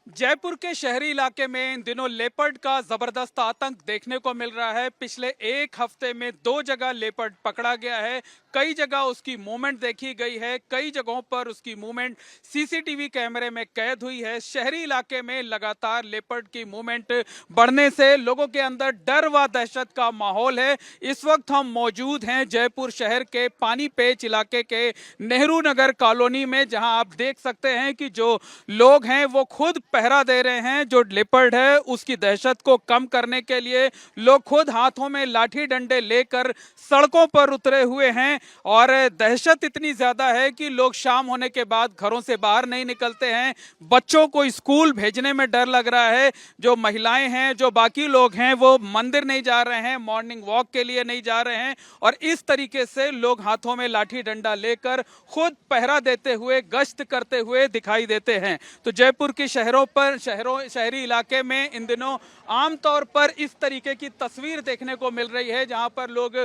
जयपुर के शहरी इलाके में इन दिनों लेपर्ड का जबरदस्त आतंक देखने को मिल रहा है। पिछले एक हफ्ते में 2 जगह लेपर्ड पकड़ा गया है। कई जगह उसकी मूवमेंट देखी गई है, कई जगहों पर उसकी मूवमेंट सीसीटीवी कैमरे में कैद हुई है। शहरी इलाके में लगातार लेपर्ड की मूवमेंट बढ़ने से लोगों के अंदर डर व दहशत का माहौल है। इस वक्त हम मौजूद हैं जयपुर शहर के पानी पेच इलाके के नेहरू नगर कॉलोनी में, जहां आप देख सकते हैं कि जो लोग हैं वो खुद पहरा दे रहे हैं। जो लेपर्ड है उसकी दहशत को कम करने के लिए लोग खुद हाथों में लाठी डंडे लेकर सड़कों पर उतरे हुए हैं और दहशत इतनी ज्यादा है कि लोग शाम होने के बाद घरों से बाहर नहीं निकलते हैं। बच्चों को स्कूल भेजने में डर लग रहा है। जो महिलाएं हैं, जो बाकी लोग हैं, वो मंदिर नहीं जा रहे हैं, मॉर्निंग वॉक के लिए नहीं जा रहे हैं और इस तरीके से लोग हाथों में लाठी डंडा लेकर खुद पहरा देते हुए, गश्त करते हुए दिखाई देते हैं। तो जयपुर के शहरी इलाके में इन दिनों आमतौर पर इस तरीके की तस्वीर देखने को मिल रही है, जहां पर लोग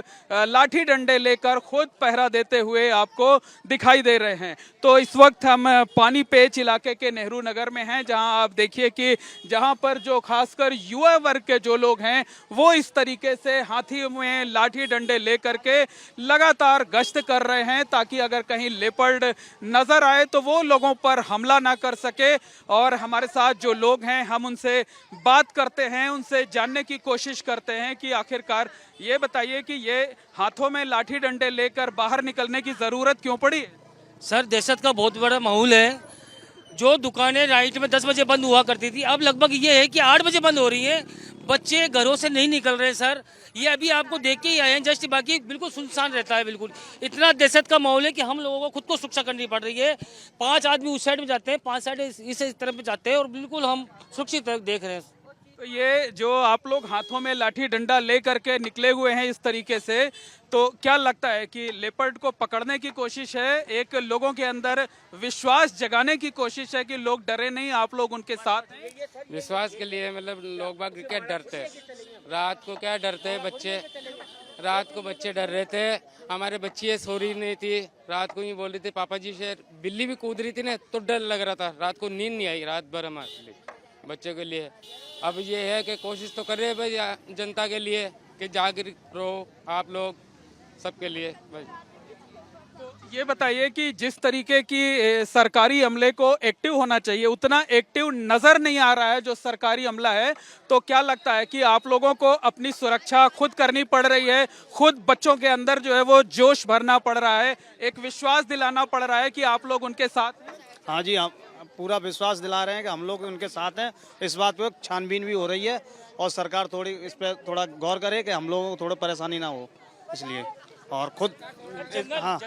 लाठी डंडे लेकर खुद पहरा देते हुए आपको दिखाई दे रहे हैं। तो इस वक्त हम पानी पेच इलाके के नेहरू नगर में हैं, जहां आप देखिए कि जहां पर जो खासकर युवा वर्ग के जो लोग हैं वो इस तरीके से हाथी में लाठी डंडे लेकर के लगातार गश्त कर रहे हैं, ताकि अगर कहीं लेपर्ड नजर आए तो वो लोगों पर हमला ना कर सके। और हमारे साथ जो लोग हैं हम उनसे बात करते हैं, उनसे जानने की कोशिश करते हैं कि आखिरकार ये बताइए कि ये हाथों में लाठी डंडे लेकर बाहर निकलने की जरूरत क्यों पड़ी? सर, दहशत का बहुत बड़ा माहौल है। जो दुकानें राइट में 10 बजे बंद हुआ करती थी, अब लगभग ये है कि 8 बजे बंद हो रही है। बच्चे घरों से नहीं निकल रहे सर। ये अभी आपको देख के ही आए हैं जस्ट, बाकी बिल्कुल सुनसान रहता है। बिल्कुल इतना दहशत का माहौल है कि हम लोगों को खुद को सुरक्षा करनी पड़ रही है। 5 आदमी उस साइड में जाते हैं, 5 साइड इस तरफ में जाते हैं और बिल्कुल हम सुरक्षित देख रहे हैं। तो ये जो आप लोग हाथों में लाठी डंडा ले करके निकले हुए हैं इस तरीके से, तो क्या लगता है कि लेपर्ड को पकड़ने की कोशिश है, एक लोगों के अंदर विश्वास जगाने की कोशिश है कि लोग डरे नहीं, आप लोग उनके साथ हैं? विश्वास के लिए मतलब लोग बाग क्या डरते हैं, रात को क्या डरते हैं बच्चे। रात को बच्चे डर रहे थे। हमारे बच्ची सो रही नहीं थी, रात को ही बोल रही थी पापा जी से। बिल्ली भी कूद रही थी ना, तो डर लग रहा था। रात को नींद नहीं आई रात भर हमारे लिए, बच्चों के लिए। अब ये है कि कोशिश तो कर रहे हैं भाई जनता के लिए कि जागरूक रहो आप लोग, सबके लिए भाई। तो ये बताइए कि जिस तरीके की सरकारी अमले को एक्टिव होना चाहिए उतना एक्टिव नजर नहीं आ रहा है जो सरकारी अमला है, तो क्या लगता है कि आप लोगों को अपनी सुरक्षा खुद करनी पड़ रही है, खुद बच्चों के अंदर जो है वो जोश भरना पड़ रहा है, एक विश्वास दिलाना पड़ रहा है कि आप लोग उनके साथ हैं? हाँ जी, हम पूरा विश्वास दिला रहे हैं कि हम लोग उनके साथ हैं। इस बात पे छानबीन भी हो रही है और सरकार थोड़ी इस पे थोड़ा गौर करे कि हम लोगों को थोड़ा परेशानी ना हो, इसलिए। और खुद हाँ,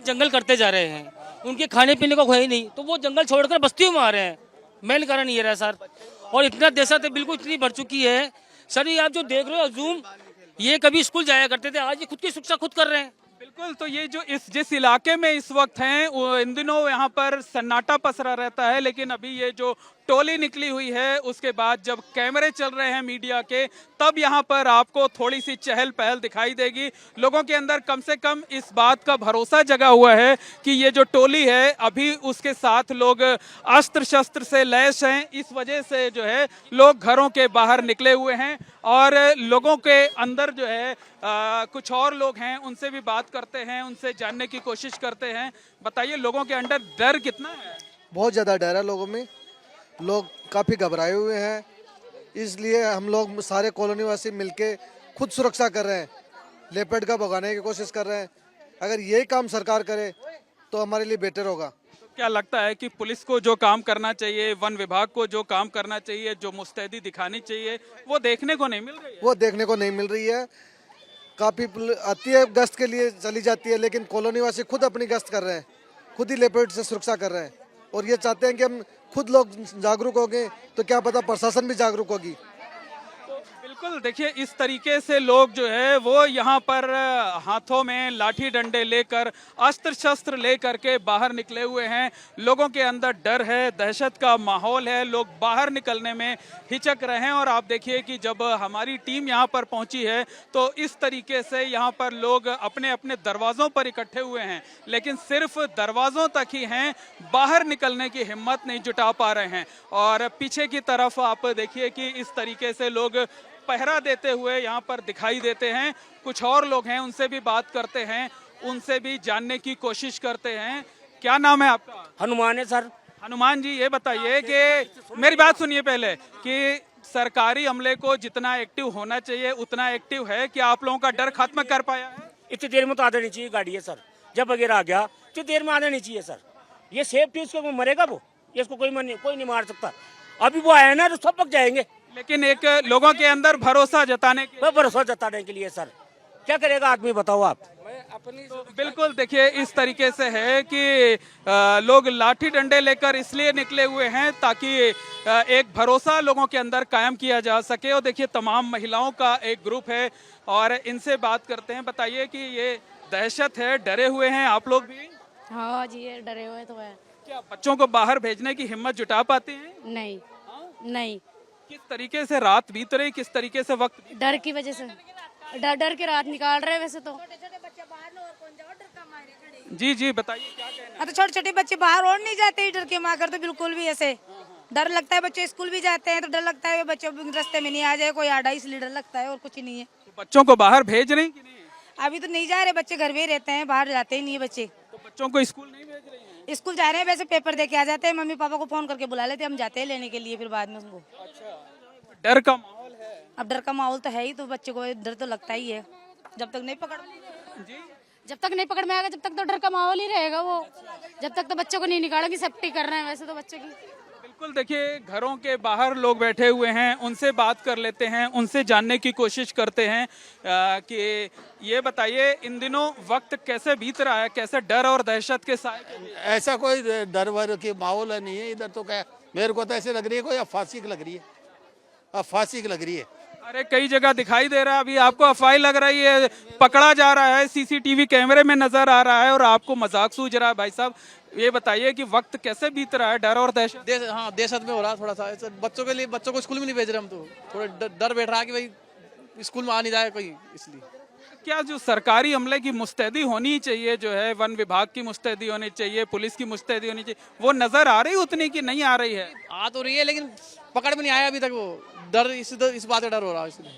जंगल करते जा रहे हैं, उनके खाने पीने को कोई नहीं, तो वो जंगल छोड़कर बस्तियों में आ रहे हैं। मेन कारण ये रहा सर। और इतना दहशत है, बिल्कुल इतनी बढ़ चुकी है सर। ये आप जो देख रहे हो जूम, ये कभी स्कूल जाया करते थे, आज ये खुद की शिक्षा खुद कर रहे हैं। बिल्कुल। तो ये जो जिस इलाके में इस वक्त हैं इन दिनों यहाँ पर सन्नाटा पसरा रहता है, लेकिन अभी ये जो टोली निकली हुई है उसके बाद जब कैमरे चल रहे हैं मीडिया के, तब यहाँ पर आपको थोड़ी सी चहल पहल दिखाई देगी। लोगों के अंदर कम से कम इस बात का भरोसा जगा हुआ है कि ये जो टोली है अभी उसके साथ लोग अस्त्र शस्त्र से लैस हैं। इस वजह से जो है लोग घरों के बाहर निकले हुए हैं और लोगों के अंदर जो है कुछ और लोग हैं, उनसे भी बात करते हैं, उनसे जानने की कोशिश करते हैं। बताइए लोगों के अंदर डर कितना है? बहुत ज़्यादा डर है लोगों में, लोग काफ़ी घबराए हुए हैं। इसलिए हम लोग सारे कॉलोनी वासी मिलके खुद सुरक्षा कर रहे हैं, लेपर्ड का भगाने की कोशिश कर रहे हैं। अगर यही काम सरकार करे तो हमारे लिए बेटर होगा। तो क्या लगता है कि पुलिस को जो काम करना चाहिए, वन विभाग को जो काम करना चाहिए, जो मुस्तैदी दिखानी चाहिए, वो देखने को नहीं मिल रही है? वो देखने को नहीं मिल रही है। काफ़ी आती है गश्त के लिए, चली जाती है, लेकिन कॉलोनी वासी खुद अपनी गश्त कर रहे हैं, खुद ही लेपर्ड से सुरक्षा कर रहे हैं। और ये चाहते हैं कि हम खुद लोग जागरूक हो गए तो क्या पता प्रशासन भी जागरूक होगी। तो बिल्कुल, देखिए इस तरीके से लोग जो है वो यहाँ पर हाथों में लाठी डंडे लेकर, अस्त्र शस्त्र लेकर के बाहर निकले हुए हैं। लोगों के अंदर डर है, दहशत का माहौल है, लोग बाहर निकलने में हिचक रहे हैं। और आप देखिए कि जब हमारी टीम यहाँ पर पहुंची है तो इस तरीके से यहाँ पर लोग अपने अपने दरवाजों पर इकट्ठे हुए हैं, लेकिन सिर्फ दरवाजों तक ही हैं, बाहर निकलने की हिम्मत नहीं जुटा पा रहे हैं। और पीछे की तरफ आप देखिए कि इस तरीके से लोग पहरा देते हुए यहाँ पर दिखाई देते हैं। कुछ और लोग हैं, उनसे भी बात करते हैं, उनसे भी जानने की कोशिश करते हैं। क्या नाम है आपका? हनुमान है सर। हनुमान जी, ये बताइए कि मेरी बात सुनिए पहले, कि सरकारी अमले को जितना एक्टिव होना चाहिए उतना एक्टिव है कि आप लोगों का डर खत्म कर पाया है? इतनी देर में तो आना नहीं चाहिए गाड़ी है सर, जब वगैरह आ गया इतनी देर में आना नहीं चाहिए सर। ये सेफ्टी, उसको मरेगा वो, ये इसको कोई नहीं मार सकता। अभी वो आया ना तो सब पक जाएंगे। लेकिन एक लोगों के अंदर भरोसा जताने के भरोसा जताने के लिए सर क्या करेगा आदमी, बताओ आप। तो बिल्कुल देखिए इस तरीके से है कि लोग लाठी डंडे लेकर इसलिए निकले हुए हैं ताकि एक भरोसा लोगों के अंदर कायम किया जा सके। और देखिए तमाम महिलाओं का एक ग्रुप है और इनसे बात करते हैं। बताइए कि ये दहशत है, डरे हुए हैं आप लोग भी? हाँ जी, ये डरे हुए तो है। क्या बच्चों को बाहर भेजने की हिम्मत जुटा पाते हैं? नहीं नहीं, किस तरीके से रात बीत रही, किस तरीके से वक्त डर की वजह से, डर डर के रात निकाल रहे हैं वैसे तो। जी जी बताइए क्या कहना है? तो छोटे छोटे बच्चे बाहर और नहीं जाते डर के माँ कर, तो बिल्कुल भी ऐसे डर लगता है। बच्चे स्कूल भी जाते हैं तो डर लगता है बच्चों रास्ते में नहीं आ जाए कोई आड़ा, इसलिए डर लगता है और कुछ नहीं है। तो बच्चों को बाहर भेज रही कि नहीं? अभी तो नहीं जा रहे बच्चे, घर में ही रहते हैं, बाहर जाते ही नहीं है बच्चे। तो बच्चों को स्कूल नहीं भेज रही हैं? स्कूल जा रहे हैं, वैसे पेपर दे के आ जाते हैं, मम्मी पापा को फोन करके बुला लेते हैं, हम जाते हैं लेने के लिए फिर बाद में उनको। डर का माहौल है। अब डर का माहौल तो है ही, तो बच्चे को डर तो लगता ही है जब तक नहीं पकड़। जब तक नहीं पकड़ में आएगा जब तक तो डर का माहौल ही रहेगा वो, जब तक तो बच्चों को नहीं निकालेंगे। सेफ्टी कर रहे हैं वैसे तो बच्चों की। बिल्कुल, देखिए घरों के बाहर लोग बैठे हुए हैं, उनसे बात कर लेते हैं, उनसे जानने की कोशिश करते हैं कि ये बताइए इन दिनों वक्त कैसे बीत रहा है, कैसे डर और दहशत के साथ? ऐसा कोई डर वर की माहौल नहीं है इधर। तो क्या, मेरे को तो ऐसे लग रही है कोई अफवासी की लग रही है, अफवासी की लग रही है। अरे कई जगह दिखाई दे रहा है, अभी आपको अफवाह लग रही है, पकड़ा जा रहा है, सीसीटीवी कैमरे में नजर आ रहा है और आपको मजाक सूझ रहा है। भाई साहब ये बताइए कि वक्त कैसे बीत रहा है, डर और दहशत? हाँ, दहशत में हो रहा है थोड़ा सा ऐसे। बच्चों के लिए, बच्चों को स्कूल में नहीं भेज रहे हम, तो थोड़ा डर बैठ रहा है कि भाई स्कूल में आ नहीं जाए कोई, इसलिए। क्या जो सरकारी अमले की मुस्तैदी होनी चाहिए, जो है वन विभाग की मुस्तैदी होनी चाहिए, पुलिस की मुस्तैदी होनी चाहिए, वो नजर आ रही उतनी की नहीं आ रही है? आ तो रही है लेकिन पकड़ में नहीं आया अभी तक वो। डर इस बात का डर हो रहा है इसलिए।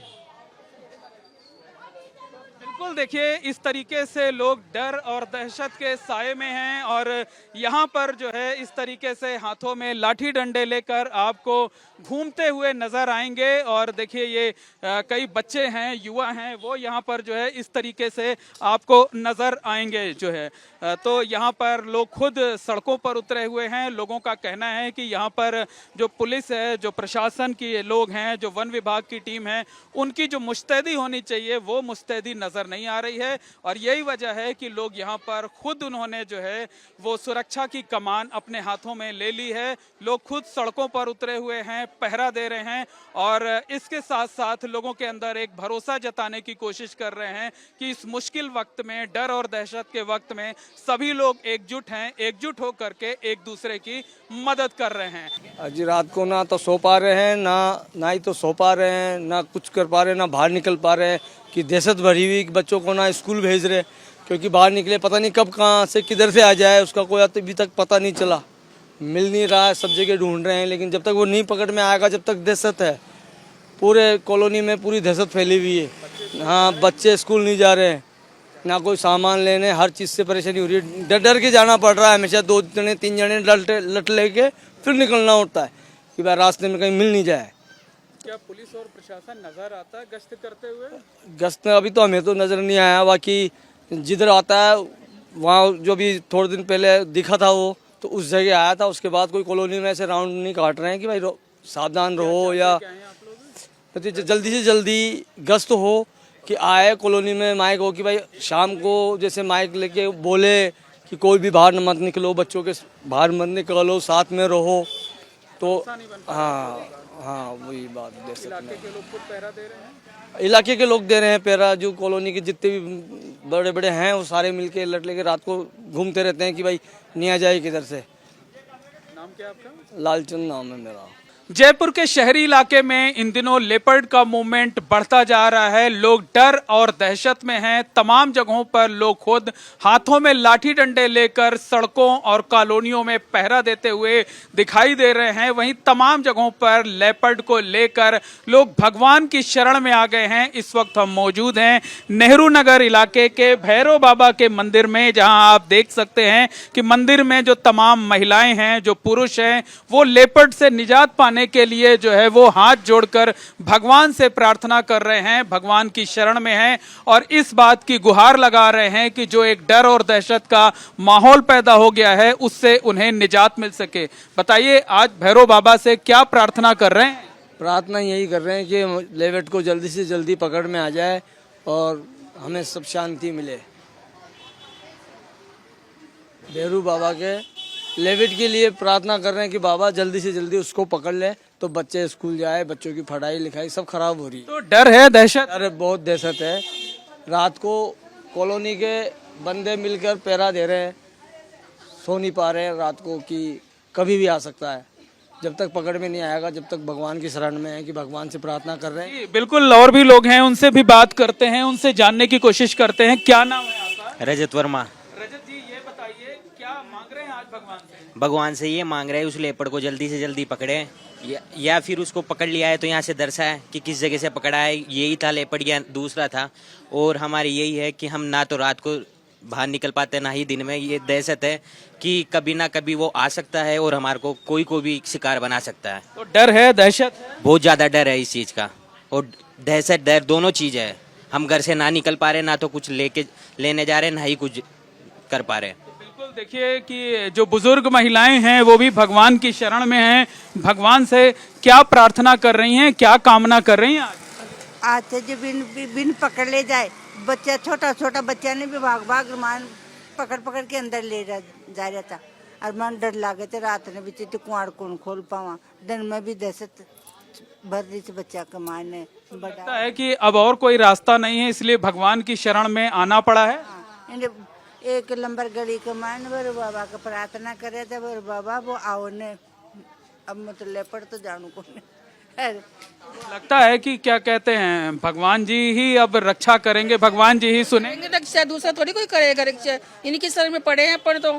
बिल्कुल, देखिए इस तरीके से लोग डर और दहशत के साए में हैं और यहाँ पर जो है इस तरीके से हाथों में लाठी डंडे लेकर आपको घूमते हुए नजर आएंगे। और देखिए ये कई बच्चे हैं, युवा हैं, वो यहाँ पर जो है इस तरीके से आपको नजर आएंगे जो है। तो यहाँ पर लोग खुद सड़कों पर उतरे हुए हैं। लोगों का कहना है कि यहाँ पर जो पुलिस है, जो प्रशासन के लोग हैं, जो वन विभाग की टीम है, उनकी जो मुस्तैदी होनी चाहिए वो मुस्तैदी नजर नहीं आ रही है। और यही वजह है कि लोग यहाँ पर खुद उन्होंने जो है वो सुरक्षा की कमान अपने हाथों में ले ली है। लोग खुद सड़कों पर उतरे हुए हैं, पहरा दे रहे हैं और इसके साथ साथ लोगों के अंदर एक भरोसा जताने की कोशिश कर रहे हैं कि इस मुश्किल वक्त में, डर और दहशत के वक्त में सभी लोग एकजुट हैं, एकजुट होकर के एक दूसरे की मदद कर रहे हैं। आज रात को ना तो सो पा रहे हैं, ना ही तो सो पा रहे हैं, ना कुछ कर पा रहे हैं, ना बाहर निकल पा रहे हैं कि दहशत भरी हुई बच्चों को ना स्कूल भेज रहे, क्योंकि बाहर निकले पता नहीं कब कहाँ से किधर से आ जाए, उसका कोई अभी तक पता नहीं चला। मिल नहीं रहा है, सब जगह ढूंढ रहे हैं, लेकिन जब तक वो नहीं पकड़ में आएगा, जब तक दहशत है, पूरे कॉलोनी में पूरी दहशत फैली हुई है। हाँ, बच्चे स्कूल नहीं जा रहे हैं, ना कोई सामान लेने, हर चीज़ से परेशानी हो रही है। डर डर के जाना पड़ रहा है हमेशा, 2 जने 3 जने लट लेके फिर निकलना होता है कि भाई रास्ते में कहीं मिल नहीं जाए। क्या पुलिस और प्रशासन नजर आता है गश्त करते हुए? गश्त अभी तो हमें तो नज़र नहीं आया, बाकी जिधर आता है वहाँ जो भी थोड़े दिन पहले दिखा था वो तो उस जगह आया था। उसके बाद कोई कॉलोनी में ऐसे राउंड नहीं काट रहे हैं कि भाई सावधान रहो या जल्दी से जल्दी गश्त हो कि आए कॉलोनी में, माइक हो कि भाई शाम को जैसे माइक लेके बोले कि कोई भी बाहर मत निकलो, बच्चों के बाहर मत निकलो, साथ में रहो। तो हाँ हाँ वही बात दहशत में। के लोग खुद पहरा दे रहे हैं। इलाके के लोग दे रहे हैं पहरा, जो कॉलोनी के जितने भी बड़े बड़े हैं वो सारे मिलके लट लेके रात को घूमते रहते हैं कि भाई नहीं आ जाए किधर से। नाम क्या आपका? लालचंद नाम है मेरा। जयपुर के शहरी इलाके में इन दिनों लेपर्ड का मूवमेंट बढ़ता जा रहा है। लोग डर और दहशत में हैं। तमाम जगहों पर लोग खुद हाथों में लाठी डंडे लेकर सड़कों और कॉलोनियों में पहरा देते हुए दिखाई दे रहे हैं। वहीं तमाम जगहों पर लेपर्ड को लेकर लोग भगवान की शरण में आ गए हैं। इस वक्त हम मौजूद हैं नेहरू नगर इलाके के भैरव बाबा के मंदिर में, जहां आप देख सकते हैं कि मंदिर में जो तमाम महिलाएं हैं, जो पुरुष हैं, वो लेपर्ड से निजात पाने के लिए जो है वो हाथ जोड़कर भगवान से प्रार्थना कर रहे हैं, भगवान की शरण में हैं और इस बात की गुहार लगा रहे हैं कि जो एक डर और दहशत का माहौल पैदा हो गया है उससे उन्हें निजात मिल सके। बताइए आज भैरव बाबा से क्या प्रार्थना कर रहे हैं? प्रार्थना यही कर रहे हैं कि लेवेट को जल्दी से जल्दी पकड़ में आ जाए और हमें सब शांति मिले। भैरू बाबा के लेविट के लिए प्रार्थना कर रहे हैं कि बाबा जल्दी से जल्दी उसको पकड़ ले तो बच्चे स्कूल जाए, बच्चों की पढ़ाई लिखाई सब खराब हो रही है। तो डर है, दहशत? अरे बहुत दहशत है। रात को कॉलोनी के बंदे मिलकर पहरा दे रहे हैं, सो नहीं पा रहे हैं रात को कि कभी भी आ सकता है। जब तक पकड़ में नहीं आएगा, जब तक भगवान की शरण में है कि भगवान से प्रार्थना कर रहे हैं। बिल्कुल, और भी लोग हैं, उनसे भी बात करते हैं, उनसे जानने की कोशिश करते हैं। क्या नाम है आपका? रजत वर्मा। रजत जी, ये बताइए क्या मांग रहे हैं आज भगवान से? भगवान से ये मांग रहे हैं उस लेपर्ड को जल्दी से जल्दी पकड़े या फिर उसको पकड़ लिया है तो यहाँ से दर्शाए कि किस जगह से पकड़ा है, यही था लेपर्ड या दूसरा था। और हमारी यही है कि हम ना तो रात को बाहर निकल पाते ना ही दिन में। ये दहशत है कि कभी ना कभी वो आ सकता है और हमारे को कोई भी शिकार बना सकता है। तो डर है, दहशत है? बहुत ज़्यादा डर है इस चीज़ का, और दहशत डर दोनों चीज़ है। हम घर से ना निकल पा रहे, ना तो कुछ लेने जा रहे, ना ही कुछ कर पा रहे। बिल्कुल, देखिए कि जो बुजुर्ग महिलाएं हैं वो भी भगवान की शरण में हैं। भगवान से क्या प्रार्थना कर रही हैं, क्या कामना कर रही हैं? आज से जो बिन पकड़ ले जाए, बच्चा छोटा छोटा बच्चा ने भी भाग मान पकड़ के अंदर ले जा रहा था और मन डर लागे थे। रात ने भी कुआड़ कौन खोल पावा, दिन में भी दहशत भर रही थी बच्चा के मायने। लगता है कि अब और कोई रास्ता नहीं है, इसलिए भगवान की शरण में आना पड़ा है। एक नंबर गली के मान भैरू बाबा का प्रार्थना करे थे, भैरू बाबा वो आओ ने। अब मतलब लेपर्ड तो जानू को लगता है कि क्या कहते हैं, भगवान जी ही अब रक्षा करेंगे, भगवान जी ही सुनेंगे रक्षा, दूसरा थोड़ी कोई करेगा रक्षा। इनकी शरण में पड़े हैं अपन तो।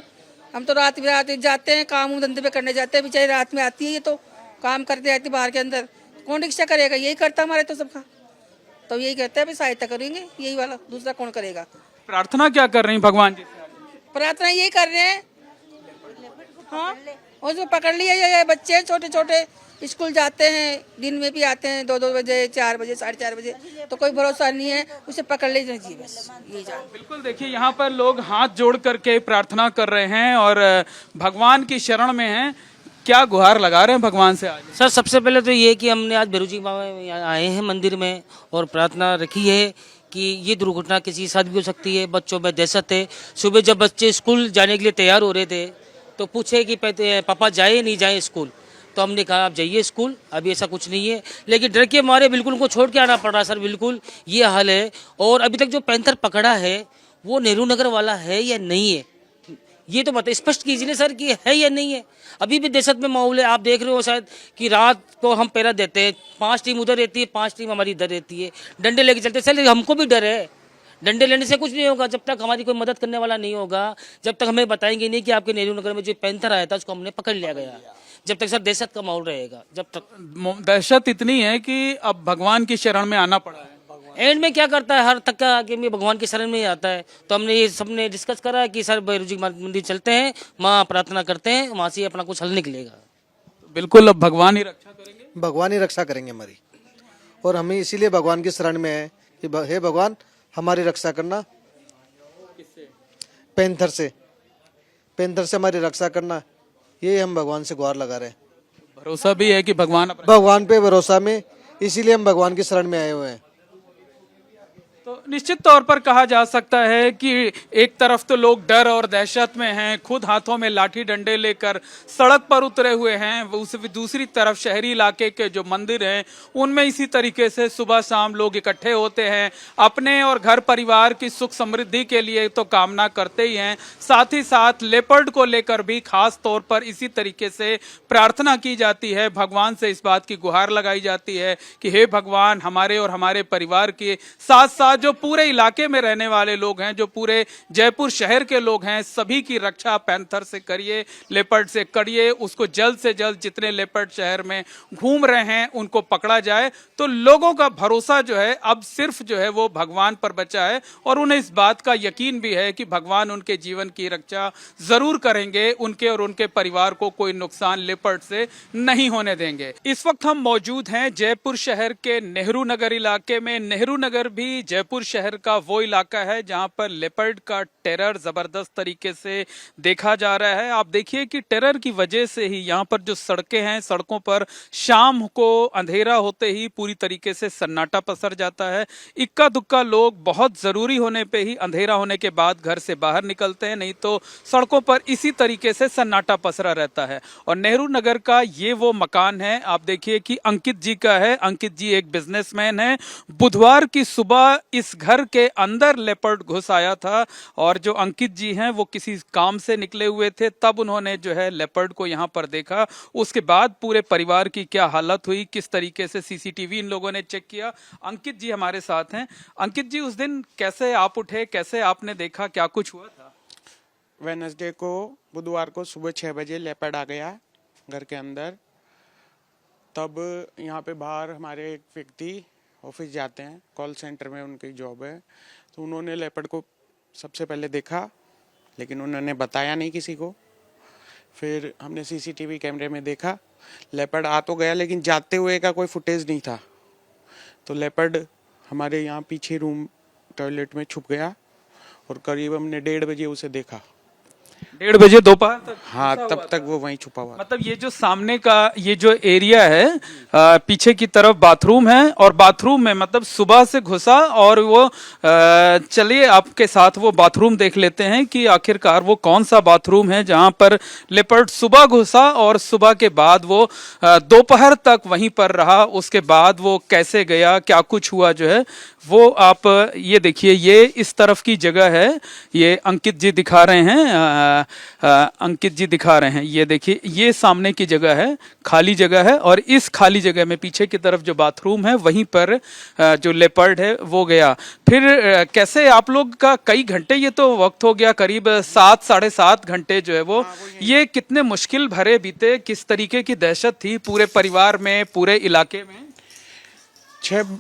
हम तो रात जाते हैं, काम धंधे पे करने जाते हैं, बेचारी रात में आती है, ये तो काम करते रहती बाहर के अंदर। कौन रक्षा करेगा? यही करता हमारे तो सबका, तो यही कहते हैं सहायता करेंगे यही वाला, दूसरा कौन करेगा। प्रार्थना क्या कर रही भगवान जी से? प्रार्थना यही कर रहे हैं, हाँ, उसको पकड़ लिया। ये बच्चे छोटे छोटे स्कूल जाते हैं, दिन में भी आते हैं 2-2 बजे, 4 बजे, 4:30 बजे, तो कोई भरोसा नहीं है, उसे पकड़ ले जाइए बस, यही जान। बिल्कुल, देखिए यहाँ पर लोग हाथ जोड़ करके प्रार्थना कर रहे हैं और भगवान की शरण में हैं। क्या गुहार लगा रहे हैं भगवान से आज? सर सबसे पहले तो ये कि हमने आज भैरू जी बाबा आए हैं मंदिर में और प्रार्थना रखी है कि ये दुर्घटना किसी के साथ भी हो सकती है। बच्चों में दहशत है। सुबह जब बच्चे स्कूल जाने के लिए तैयार हो रहे थे तो पूछे कि पापा जाए नहीं जाए स्कूल, तो हमने कहा आप जाइए स्कूल, अभी ऐसा कुछ नहीं है। लेकिन डर के मारे बिल्कुल उनको छोड़ के आना पड़ रहा सर, बिल्कुल ये हाल है। और अभी तक जो पैंथर पकड़ा है वो नेहरू नगर वाला है या नहीं है, ये तो बताइए, स्पष्ट कीजिए ना सर कि है या नहीं है। अभी भी दहशत में माहौल है। आप देख रहे हो शायद कि रात को हम पहरा देते हैं, 5 टीम उधर रहती है, 5 टीम हमारी इधर रहती है, डंडे लेके चलते हैं। सर हमको भी डर है, डंडे लेने से कुछ नहीं होगा जब तक हमारी कोई मदद करने वाला नहीं होगा, जब तक हमें बताएंगे नहीं कि आपके नेहरू नगर में जो पैंथर आया था उसको हमने पकड़ लिया गया, जब तक सर दहशत का माहौल रहेगा। जब तक दहशत इतनी है कि अब भगवान की शरण में आना पड़ा है। एंड में क्या करता है, हर तक का आगे में भगवान की शरण में ही आता है। तो हमने ये सबने डिस्कस करा है कि सर भैरू जी मंदिर चलते हैं, वहाँ प्रार्थना करते हैं, वहाँ से अपना कुछ हल निकलेगा। बिल्कुल, अब भगवान ही रक्षा करेंगे, भगवान ही रक्षा करेंगे हमारी। और हमें इसीलिए भगवान की शरण में है कि हे भगवान हमारी रक्षा करना। पैंथर से हमारी रक्षा करना, ये हम भगवान से गुहार लगा रहे हैं। भरोसा भी है कि भगवान पे भरोसा में, इसीलिए हम भगवान की शरण में आए हुए हैं। तो निश्चित तौर पर कहा जा सकता है कि एक तरफ तो लोग डर और दहशत में हैं, खुद हाथों में लाठी डंडे लेकर सड़क पर उतरे हुए हैं। उस दूसरी तरफ शहरी इलाके के जो मंदिर हैं उनमें इसी तरीके से सुबह शाम लोग इकट्ठे होते हैं, अपने और घर परिवार की सुख समृद्धि के लिए तो कामना करते ही हैं, साथ ही साथ लेपर्ड को लेकर भी खास तौर पर इसी तरीके से प्रार्थना की जाती है, भगवान से इस बात की गुहार लगाई जाती है कि हे भगवान, हमारे और हमारे परिवार के साथ साथ जो पूरे इलाके में रहने वाले लोग हैं, जो पूरे जयपुर शहर के लोग हैं, सभी की रक्षा पैंथर से करिए, लेपर्ड से करिए। उसको जल्द से जल्द जितने लेपर्ड शहर में घूम रहे हैं उनको पकड़ा जाए। तो लोगों का भरोसा जो है अब सिर्फ जो है वो भगवान पर बचा है और उन्हें इस बात का यकीन भी है कि भगवान उनके जीवन की रक्षा जरूर करेंगे, उनके और उनके परिवार को कोई नुकसान लेपर्ड से नहीं होने देंगे। इस वक्त हम मौजूद हैं जयपुर शहर के नेहरू नगर इलाके में। नेहरू नगर भी जयपुर शहर का वो इलाका है जहां पर लेपर्ड का टेरर जबरदस्त तरीके से देखा जा रहा है। आप देखिए कि टेरर की वजह से ही यहाँ पर जो सड़कें हैं, सड़कों पर शाम को अंधेरा होते ही पूरी तरीके से सन्नाटा पसर जाता है। इक्का दुक्का लोग बहुत जरूरी होने पे ही अंधेरा होने के बाद घर से बाहर निकलते हैं, नहीं तो सड़कों पर इसी तरीके से सन्नाटा पसरा रहता है। और नेहरू नगर का ये वो मकान है, आप देखिए कि अंकित जी का है। अंकित जी एक बिजनेसमैन है। बुधवार की सुबह इस घर के अंदर लेपर्ड घुस आया था और जो अंकित जी हैं वो किसी काम से निकले हुए थे, तब उन्होंने जो है लेपर्ड को यहाँ पर देखा। उसके बाद पूरे परिवार की क्या हालत हुई, किस तरीके से सीसीटीवी इन लोगों ने चेक किया। अंकित जी हमारे साथ हैं। अंकित जी, उस दिन कैसे आप उठे, कैसे आपने देखा, क्या कुछ हुआ था? वेडनेसडे को, बुधवार को सुबह 6 बजे लेपर्ड आ गया घर के अंदर। तब यहाँ पे बाहर हमारे एक व्यक्ति ऑफिस जाते हैं, कॉल सेंटर में उनकी जॉब है, तो उन्होंने लेपर्ड को सबसे पहले देखा, लेकिन उन्होंने बताया नहीं किसी को। फिर हमने सीसीटीवी कैमरे में देखा, लेपर्ड आ तो गया लेकिन जाते हुए का कोई फुटेज नहीं था। तो लेपर्ड हमारे यहाँ पीछे रूम टॉयलेट में छुप गया और करीब हमने 1:30 बजे उसे देखा। 1:30 बजे दोपहर तक? हाँ, तब तक वो वहीं छुपा हुआ। मतलब ये जो सामने का ये जो एरिया है, पीछे की तरफ बाथरूम है और बाथरूम में मतलब सुबह से घुसा और वो चलिए आपके साथ वो बाथरूम देख लेते हैं कि आखिरकार वो कौन सा बाथरूम है जहां पर लेपर्ड सुबह घुसा और सुबह के बाद वो दोपहर तक वहीं पर रहा। उसके बाद वो कैसे गया, क्या कुछ हुआ जो है वो आप ये देखिए। ये इस तरफ की जगह है, ये अंकित जी दिखा रहे हैं, अंकित जी दिखा रहे हैं। ये देखिए, ये सामने की जगह है, खाली जगह है और इस खाली जगह में पीछे की तरफ जो बाथरूम है वहीं पर जो लेपर्ड है वो गया। फिर कैसे आप लोग का कई घंटे, ये तो वक्त हो गया करीब 7 साढ़े 7 घंटे जो है वो ये कितने मुश्किल भरे बीते, किस तरीके की दहशत थी पूरे परिवार में, पूरे इलाके में? 6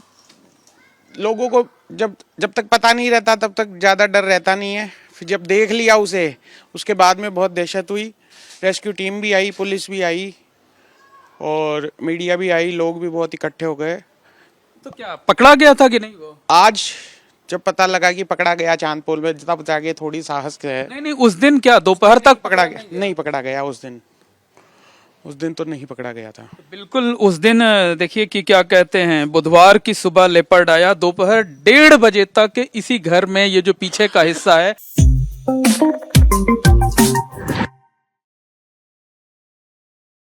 लोगों को जब तक पता नहीं रहता तब तक ज़्यादा डर रहता नहीं है। फिर जब देख लिया उसे, उसके बाद में बहुत दहशत हुई। रेस्क्यू टीम भी आई, पुलिस भी आई और मीडिया भी आई, लोग भी बहुत इकट्ठे हो गए। तो क्या पकड़ा गया था कि नहीं? वो आज जब पता लगा कि पकड़ा गया चांदपोल में, तब जाके थोड़ी साहस है। नहीं, उस दिन क्या दोपहर तक पकड़ा गया? नहीं पकड़ा गया उस दिन तो नहीं पकड़ा गया था। बिल्कुल उस दिन देखिए कि क्या कहते हैं, बुधवार की सुबह लेपर्ड आया, दोपहर 1:30 बजे तक इसी घर में, ये जो पीछे का हिस्सा है